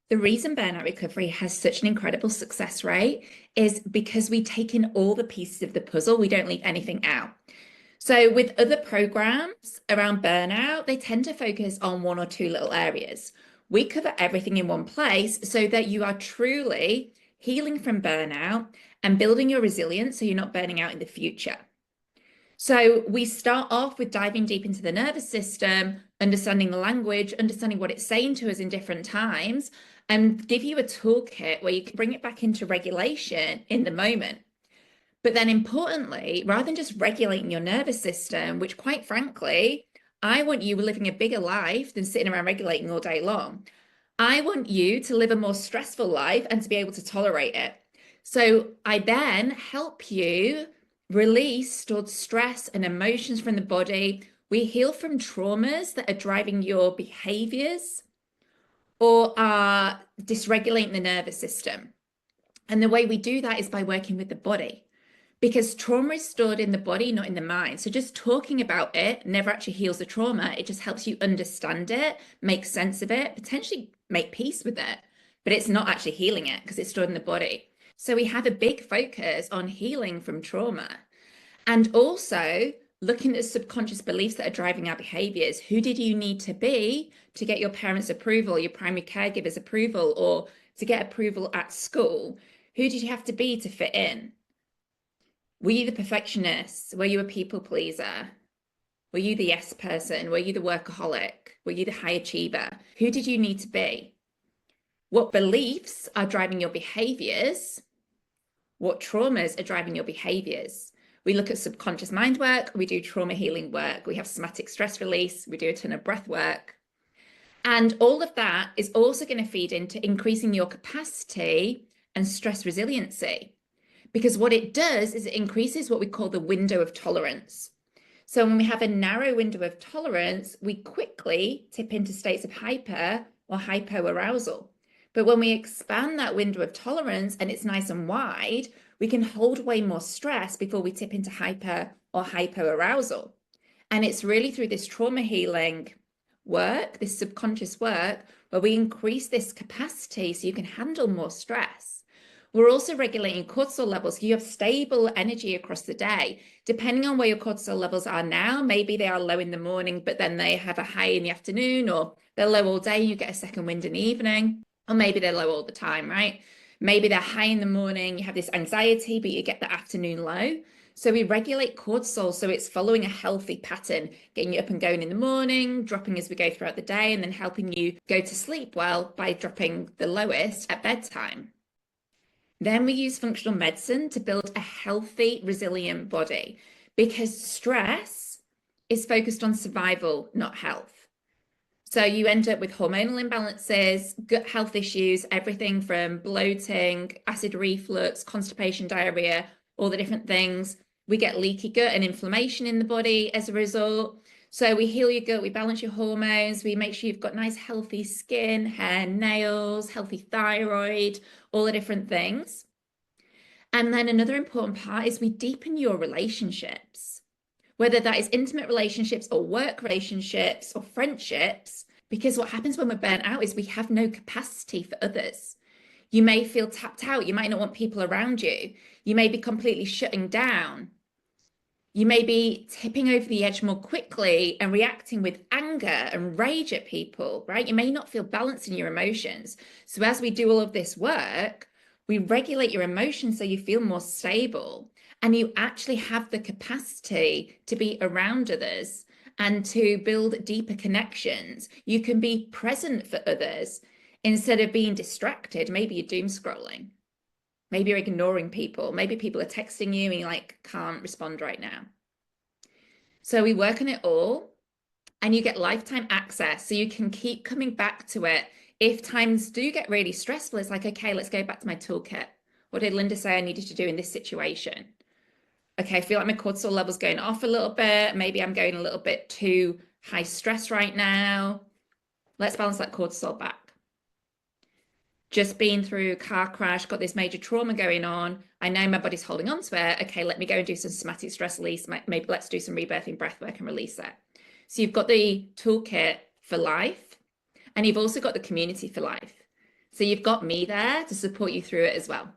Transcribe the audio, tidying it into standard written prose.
The reason burnout recovery has such an incredible success rate is because we take in all the pieces of the puzzle. We don't leave anything out. So with other programs around burnout, they tend to focus on one or two little areas. We cover everything in one place so that you are truly healing from burnout and building your resilience so you're not burning out in the future. So we start off with diving deep into the nervous system, understanding the language, understanding what it's saying to us in different times, and give you a toolkit where you can bring it back into regulation in the moment. But then importantly, rather than just regulating your nervous system, which quite frankly, I want you living a bigger life than sitting around regulating all day long. I want you to live a more stressful life and to be able to tolerate it. So I then help you release stored stress and emotions from the body. We heal from traumas that are driving your behaviors or are dysregulating the nervous system. And the way we do that is by working with the body, because trauma is stored in the body, not in the mind. So just talking about it never actually heals the trauma. It just helps you understand it, make sense of it, potentially make peace with it, but it's not actually healing it because it's stored in the body. So we have a big focus on healing from trauma and also looking at subconscious beliefs that are driving our behaviors. Who did you need to be to get your parents' approval, your primary caregiver's approval, or to get approval at school? Who did you have to be to fit in? Were you the perfectionist? Were you a people pleaser? Were you the yes person? Were you the workaholic? Were you the high achiever? Who did you need to be? What beliefs are driving your behaviors? What traumas are driving your behaviors? We look at subconscious mind work, we do trauma healing work, we have somatic stress release, we do a ton of breath work. And all of that is also going to feed into increasing your capacity and stress resiliency. Because what it does is it increases what we call the window of tolerance. So when we have a narrow window of tolerance, we quickly tip into states of hyper or hypoarousal. But when we expand that window of tolerance and it's nice and wide, we can hold way more stress before we tip into hyper or hypoarousal. And it's really through this trauma healing work, this subconscious work, where we increase this capacity so you can handle more stress. We're also regulating cortisol levels. You have stable energy across the day. Depending on where your cortisol levels are now, maybe they are low in the morning, but then they have a high in the afternoon, or they're low all day and you get a second wind in the evening, or maybe they're low all the time, right? Maybe they're high in the morning, you have this anxiety, but you get the afternoon low. So we regulate cortisol so it's following a healthy pattern, getting you up and going in the morning, dropping as we go throughout the day, and then helping you go to sleep well by dropping the lowest at bedtime. Then we use functional medicine to build a healthy, resilient body because stress is focused on survival, not health. So you end up with hormonal imbalances, gut health issues, everything from bloating, acid reflux, constipation, diarrhea, all the different things. We get leaky gut and inflammation in the body as a result. So we heal your gut, we balance your hormones, we make sure you've got nice healthy skin, hair, nails, healthy thyroid, all the different things. And then another important part is we deepen your relationships, whether that is intimate relationships or work relationships or friendships, because what happens when we're burnt out is we have no capacity for others. You may feel tapped out. You might not want people around you. You may be completely shutting down. You may be tipping over the edge more quickly and reacting with anger and rage at people, right? You may not feel balanced in your emotions. So as we do all of this work, we regulate your emotions so you feel more stable and you actually have the capacity to be around others and to build deeper connections. You can be present for others instead of being distracted. Maybe you're doom scrolling. Maybe you're ignoring people. Maybe people are texting you and you like can't respond right now. So we work on it all and you get lifetime access so you can keep coming back to it. If times do get really stressful, it's like, okay, let's go back to my toolkit. What did Linda say I needed to do in this situation? Okay, I feel like my cortisol level's going off a little bit. Maybe I'm going a little bit too high stress right now. Let's balance that cortisol back. Just been through a car crash, got this major trauma going on. I know my body's holding on to it. Okay, let me go and do some somatic stress release. Maybe let's do some rebirthing breath work and release it. So you've got the toolkit for life and you've also got the community for life. So you've got me there to support you through it as well.